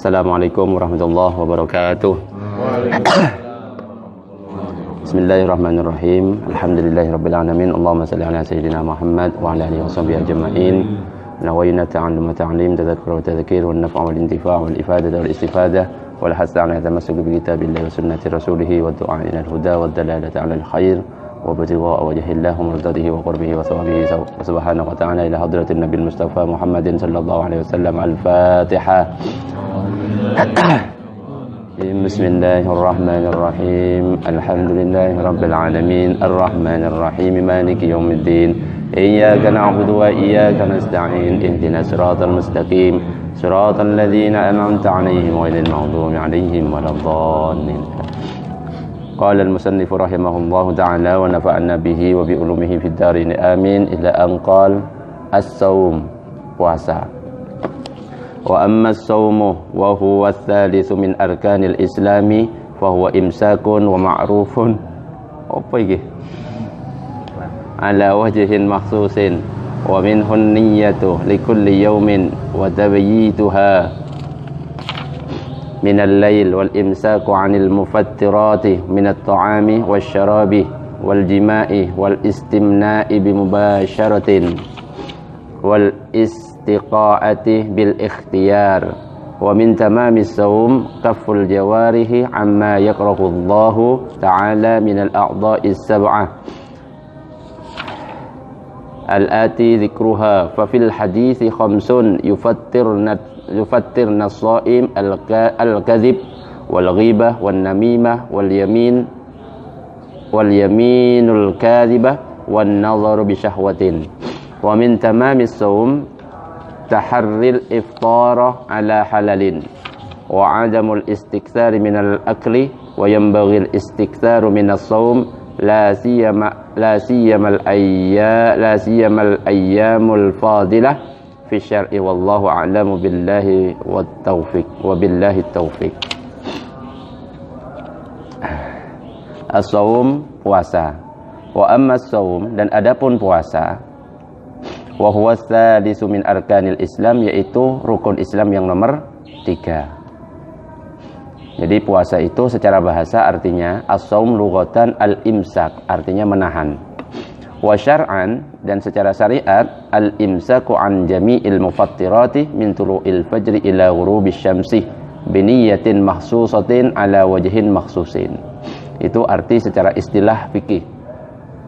Assalamualaikum warahmatullahi wabarakatuh. Bismillahirrahmanirrahim. Alhamdulillahirabbil alamin. Allahumma shalli ala sayyidina Muhammad wa ala alihi washabbihi ajma'in. Nawayna ta'allum wa ta'lim, tadhakkur wa tadhkir, wan naf'a wal intifa' wal ifadah wal istifadah wal hasd ala tamassuk bi kitabillahi wa sunnati rasulih wa du'a ila al-huda wa dalalati ala al-khair wa btigha'a wajhillah wa mardatihi wa qurbihi wa thawabihi subhanahu wa ta'ala ila hadratin nabiyil mustafa Muhammadin sallallahu alaihi wasallam. Al-Fatihah. Bismillahirrahmanirrahim. Alhamdulillahi rabbil alamin. Arrahmanir rahim. Maliki yaumiddin. Iyyaka na'budu wa iyyaka nasta'in. Ihdinas siratal mustaqim. Siratal ladzina an'amta 'alaihim ghairil maghdubi 'alaihim waladdallin. Qala al-musannif rahimahullahu ta'ala wa nafa'ana bihi wa bi ulumihi fid darin. Amin. Ila an qala as-shaum, puasa. Wa amma as-shaumu wa huwa ats-tsalitsu min arkanil islami fa huwa imsakun wa ma'rufun apa iki ala wajhin makhsusin wa minhu niyyatu likulli yawmin wa tabyituha min al-lail wal imsaku 'anil mufattirati min at-ta'ami wasyarabi wal jima'i wal istimna'i bi mubasharatin wal istiqaati bil ikhtiyar wa min tamamis shaum kafful jawarihi amma yakrahu Allah ta'ala min al-a'dha'is sab'ah al-ati dhikruha fa fil hadithi khamsun yufattirna as-sha'im al-kadhib wal ghibah wan namimah wal yaminul kadhibah wan nadharu bi syahwatin. Wa min tamamis shaum taharril iftara ala halalin wa adamul istikthar min al-akli wa yanbaghi al-istikthar min as-shaum la siyama al-ayyamul fadilah fi syar'i wallahu a'lamu billahi wat taufiq wa billahi taufiq. As-shaum, puasa. Wa amma as-shaum, dan adapun puasa, wa huwa tsalisu min arkanil Islam, yaitu rukun Islam yang nomor 3. Jadi puasa itu secara bahasa artinya as-shaum lughatan al-imsak, artinya menahan. Wa syar'an, dan secara syariat al-imsaku an jami'il mufattirati min tulu'il fajri ila ghurubisy syamsi bi niyyatin makhsusatin ala wajhin makhsusin. Itu arti secara istilah fikih,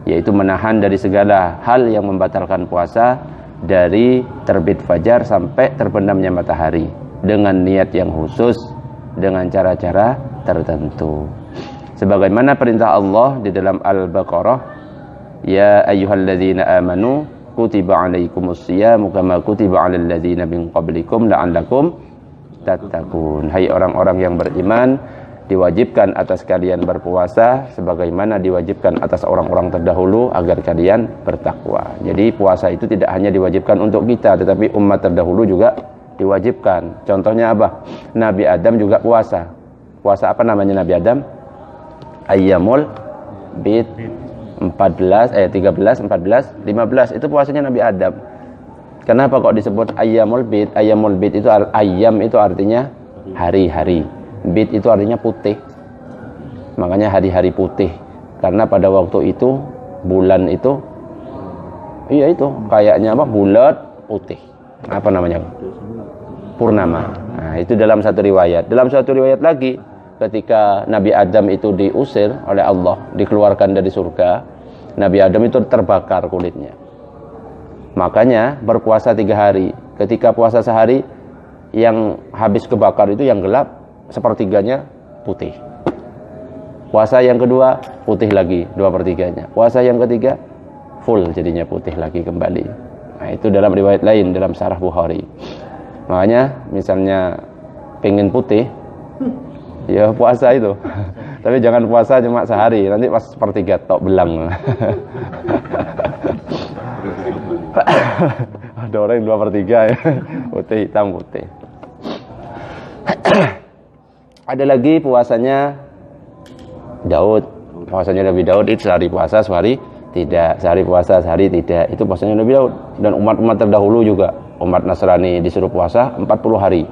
yaitu menahan dari segala hal yang membatalkan puasa dari terbit fajar sampai terbenamnya matahari dengan niat yang khusus, dengan cara-cara tertentu. Sebagaimana perintah Allah di dalam Al-Baqarah, ya ayyuhalladzina amanu kutiba alaikumus syiyamu kama kutiba alal ladzina min qablikum la'allakum tattaqun. Hai orang-orang yang beriman, diwajibkan atas kalian berpuasa sebagaimana diwajibkan atas orang-orang terdahulu agar kalian bertakwa. Jadi puasa itu tidak hanya diwajibkan untuk kita, tetapi umat terdahulu juga diwajibkan. Contohnya apa? Nabi Adam juga puasa. Puasa apa namanya Nabi Adam? Ayyamul Bid 13, 14, 15. Itu puasanya Nabi Adam. Kenapa kok disebut Ayyamul Bid? Ayyamul Bid itu ayyam itu artinya hari-hari. Bid itu artinya putih. Makanya hari-hari putih. Karena pada waktu itu bulan itu itu kayaknya apa? Bulat putih. Apa namanya? Purnama. Nah, itu dalam satu riwayat. Dalam satu riwayat lagi, ketika Nabi Adam itu diusir oleh Allah, dikeluarkan dari surga, Nabi Adam itu terbakar kulitnya. Makanya berpuasa 3 hari. Ketika puasa sehari, yang habis kebakar itu yang gelap sepertiganya putih. Puasa yang kedua putih lagi 2/3-nya. Puasa yang ketiga full jadinya putih lagi kembali. Nah, itu dalam riwayat lain dalam Sahih Bukhari. Makanya misalnya pengen putih, ya puasa itu. Tapi jangan puasa cuma sehari, nanti pas sepertiga tok belang. Ada orang yang 2/3 ya. Putih hitam putih. Ada lagi puasanya Daud. Puasanya Nabi Daud itu sehari puasa, sehari tidak. Sehari puasa, sehari tidak. Itu puasanya Nabi Daud. Dan umat-umat terdahulu juga. Umat Nasrani disuruh puasa 40 hari.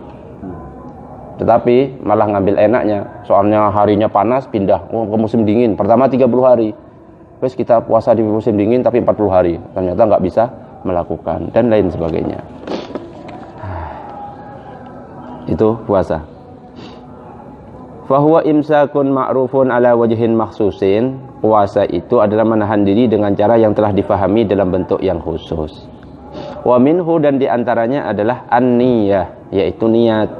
Tetapi malah ngambil enaknya, soalnya harinya panas pindah ke musim dingin. Pertama 30 hari, terus kita puasa di musim dingin tapi 40 hari, ternyata nggak bisa melakukan dan lain sebagainya. Itu puasa. Fahuwa imsakun ma'rufun ala wajhin makhsusin. Puasa itu adalah menahan diri dengan cara yang telah difahami dalam bentuk yang khusus. Wa minhu, dan diantaranya adalah an-niyah, yaitu niat.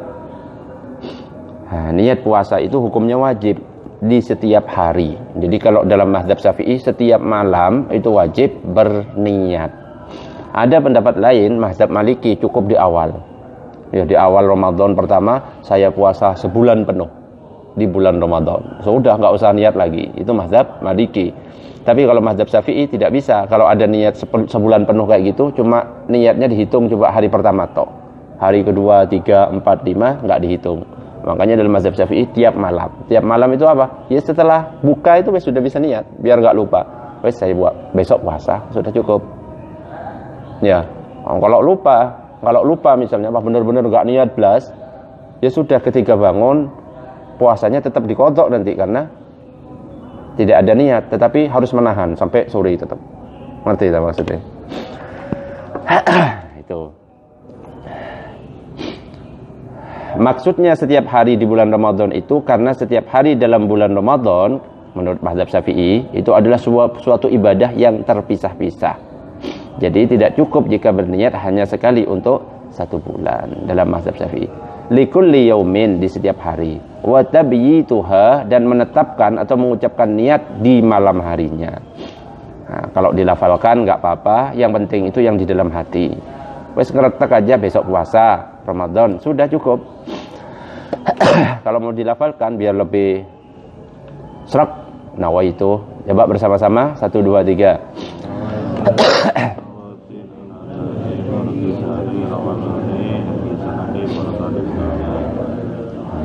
Nah, niat puasa itu hukumnya wajib di setiap hari. Jadi kalau dalam mazhab Syafi'i setiap malam itu wajib berniat. Ada pendapat lain, mazhab Maliki cukup di awal. Ya, di awal Ramadan pertama saya puasa sebulan penuh di bulan Ramadan. Sudah nggak usah niat lagi. Itu mazhab Maliki. Tapi kalau mazhab Syafi'i tidak bisa. Kalau ada niat sebulan penuh kayak gitu, cuma niatnya dihitung coba hari pertama tok. Hari kedua, 3, 4, 5 nggak dihitung. Makanya dalam mazhab Syafi'i tiap malam. Tiap malam itu apa? Ya setelah buka itu sudah bisa niat, biar nggak lupa. Wes saya buat besok puasa, sudah cukup. Ya. Kalau lupa misalnya benar-benar nggak niat belas, ya sudah ketika bangun puasanya tetap dikodok nanti karena tidak ada niat, tetapi harus menahan sampai sore tetap. Ngerti tak maksudnya? Itu. Maksudnya setiap hari di bulan Ramadan itu karena setiap hari dalam bulan Ramadan menurut mazhab Syafi'i itu adalah suatu ibadah yang terpisah-pisah. Jadi tidak cukup jika berniat hanya sekali untuk satu bulan dalam mazhab Syafi'i. Likulli yaumin, di setiap hari. Wa tabyituha, dan menetapkan atau mengucapkan niat di malam harinya. Nah, kalau dilafalkan nggak apa-apa, yang penting itu yang di dalam hati. Wes ngeretek aja besok puasa Ramadan, sudah cukup. Kalau mau dilafalkan biar lebih serak, nawaitu. Coba bersama-sama 1 2 3.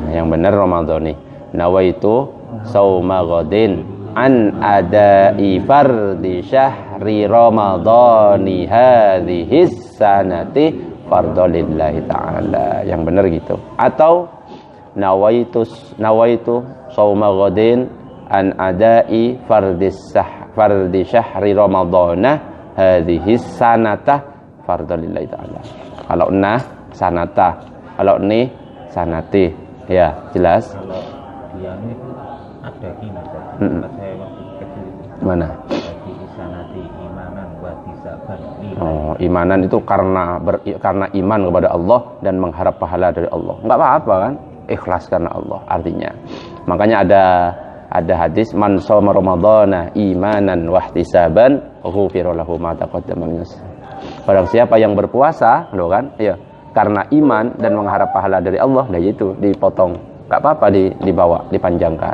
Yang benar Ramadhani. Nawaitu sauma ghadin an adai fardi syahri ramadhani hadhihi sanati fardalillahi ta'ala. Yang benar gitu. Atau nawaitu sauma ghadin an adai fardi syahri ramadhana hadhihi sanata fardalillahi ta'ala. Kalau nah sanata, kalau ni sanati. Ya, jelas. Kalau dia itu ada gini, saya waktu kecil itu. Mana? Di isanati imanan wa tisaban. Oh, imanan itu karena iman kepada Allah dan mengharap pahala dari Allah. Enggak apa-apa kan? Ikhlas karena Allah artinya. Makanya ada hadis man shoma ramadhana imanan wa ihtisaban ghufira lahu ma taqaddama min dzambi. Barang siapa yang berpuasa, loh kan? Iya. Karena iman dan mengharap pahala dari Allah, nah itu dipotong, nggak apa-apa dibawa, dipanjangkan,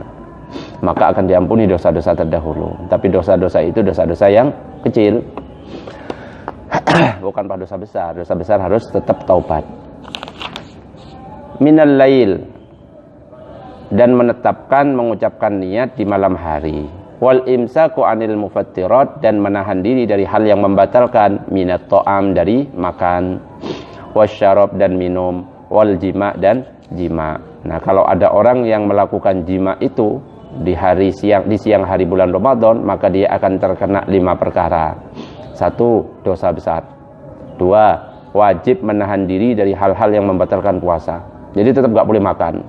maka akan diampuni dosa-dosa terdahulu. Tapi dosa-dosa itu dosa-dosa yang kecil, bukan pada dosa besar. Dosa besar harus tetap taubat. Minal lail, dan menetapkan mengucapkan niat di malam hari. Wal imsaku anil mufattirat, dan menahan diri dari hal yang membatalkan, minat ta'am, dari makan, wasyarab, dan minum, wal jima, dan jima. Nah, kalau ada orang yang melakukan jima itu di siang hari bulan Ramadan, maka dia akan terkena 5 perkara. 1, dosa besar. 2, wajib menahan diri dari hal-hal yang membatalkan puasa. Jadi tetap nggak boleh makan.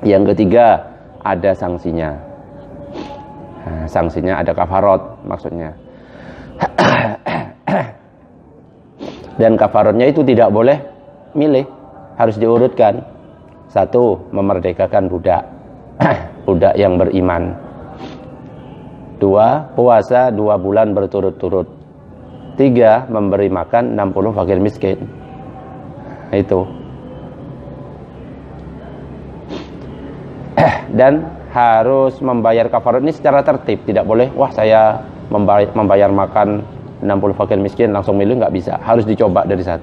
Yang ketiga, ada sanksinya. Nah, sanksinya ada kafarat maksudnya. Dan kafaratnya itu tidak boleh milih, harus diurutkan. 1, memerdekakan budak budak yang beriman. 2, puasa 2 bulan berturut-turut. 3, memberi makan 60 fakir miskin. Itu. Dan harus membayar kafarat ini secara tertib, tidak boleh wah saya membayar makan 60 fakir miskin langsung milih, nggak bisa. Harus dicoba dari 1.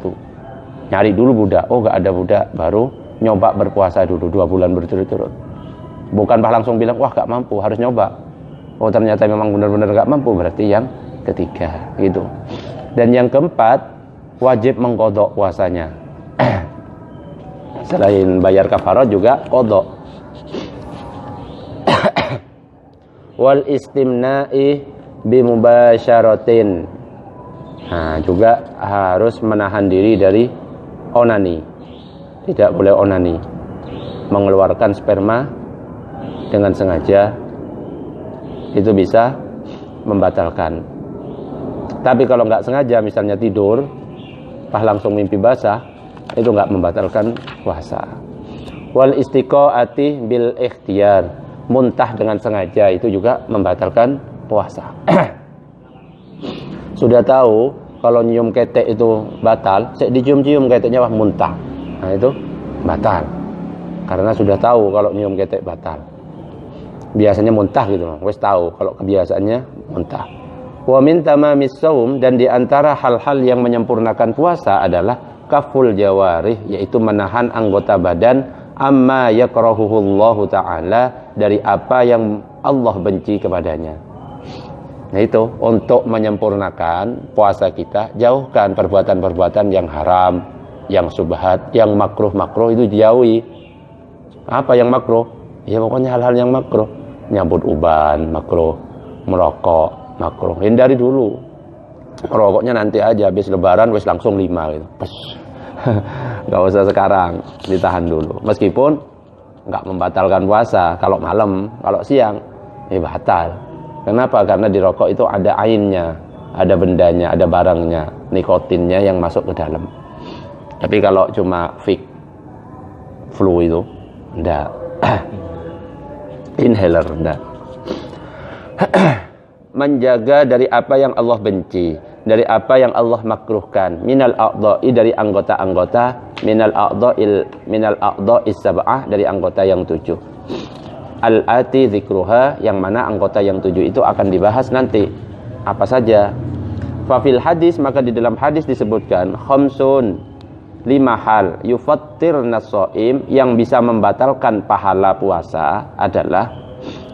Nyari dulu budak. Oh, nggak ada budak, baru nyoba berpuasa dulu 2 bulan berturut-turut. Bukan langsung bilang wah nggak mampu, harus nyoba. Oh, ternyata memang benar-benar nggak mampu, berarti yang ketiga gitu. Dan yang keempat, wajib mengqadha puasanya. Selain bayar kafarat juga qadha. Wal istimna'i bimubasyaratin. Nah, juga harus menahan diri dari onani. Tidak boleh onani. Mengeluarkan sperma dengan sengaja itu bisa membatalkan. Tapi kalau nggak sengaja, misalnya tidur, pas langsung mimpi basah, itu nggak membatalkan puasa. Wal istiqaati bil ikhtiyar, muntah dengan sengaja itu juga membatalkan puasa. Sudah tahu kalau nyium ketek itu batal, saya dicium-cium keteknya wah muntah. Nah itu batal. Karena sudah tahu kalau nyium ketek batal. Biasanya muntah gitu, wes tahu kalau kebiasaannya muntah. Wa min tamamis shaum, dan di antara hal-hal yang menyempurnakan puasa adalah kaful jawarih, yaitu menahan anggota badan amma yakrahuhullahu ta'ala, dari apa yang Allah benci kepadanya. Nah itu untuk menyempurnakan puasa kita, jauhkan perbuatan-perbuatan yang haram, yang subhat, yang makruh-makruh itu dijauhi. Apa yang makruh? Ya pokoknya hal-hal yang makruh. Nyambut uban makruh, merokok makruh, hindari dulu. Rokoknya nanti aja, habis lebaran wis langsung 5 gitu. Gak usah sekarang, ditahan dulu. Meskipun gak membatalkan puasa kalau malam, kalau siang ya batal. Kenapa? Karena di rokok itu ada ainnya, ada bendanya, ada barangnya, nikotinnya yang masuk ke dalam. Tapi kalau cuma flu itu enggak. Inhaler enggak. Menjaga dari apa yang Allah benci, dari apa yang Allah makruhkan, minal a'dha'i, dari anggota-anggota, minal a'dha'is sab'ah, dari anggota yang 7. Al-ati dzikruha, yang mana anggota yang 7 itu akan dibahas nanti. Apa saja? Fa fil hadis, maka di dalam hadis disebutkan khamsun, 5 hal yufattirna shaim, yang bisa membatalkan pahala puasa adalah,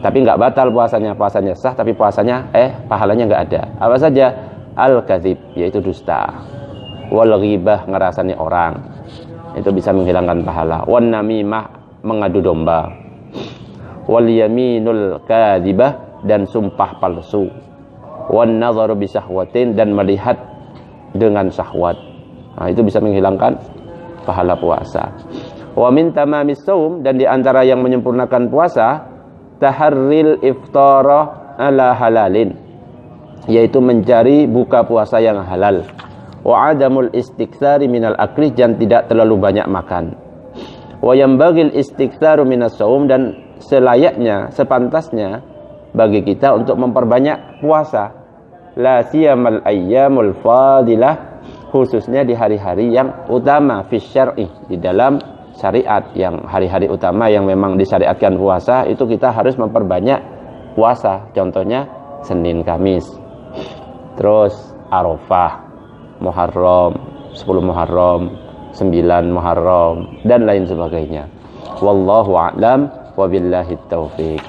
tapi enggak batal puasanya, puasanya sah tapi puasanya pahalanya enggak ada. Apa saja? Al-kadzib, yaitu dusta. Wal ghibah, ngerasani orang, itu bisa menghilangkan pahala. Wan namimah, mengadu domba. Wal yaminul kadzibah, dan sumpah palsu. Wan nadharu bi syahwatin, dan melihat dengan syahwat. Nah, itu bisa menghilangkan pahala puasa. Wa min tamamis shaum, dan di antara yang menyempurnakan puasa, taharril iftara ala halalin, yaitu mencari buka puasa yang halal. Wa adamul istiktsari minal akli, dan tidak terlalu banyak makan. Wa yambagil istiksaru minas shaum, dan selayaknya, sepantasnya bagi kita untuk memperbanyak puasa. La siyamal ayyamul fadilah, khususnya di hari-hari yang utama fi syar'i, di dalam syariat, yang hari-hari utama yang memang disyariatkan puasa, itu kita harus memperbanyak puasa. Contohnya Senin Kamis, terus Arafah, Muharram, 10 Muharram, 9 Muharram, dan lain sebagainya. Wallahu a'lam wa billahi taufiq.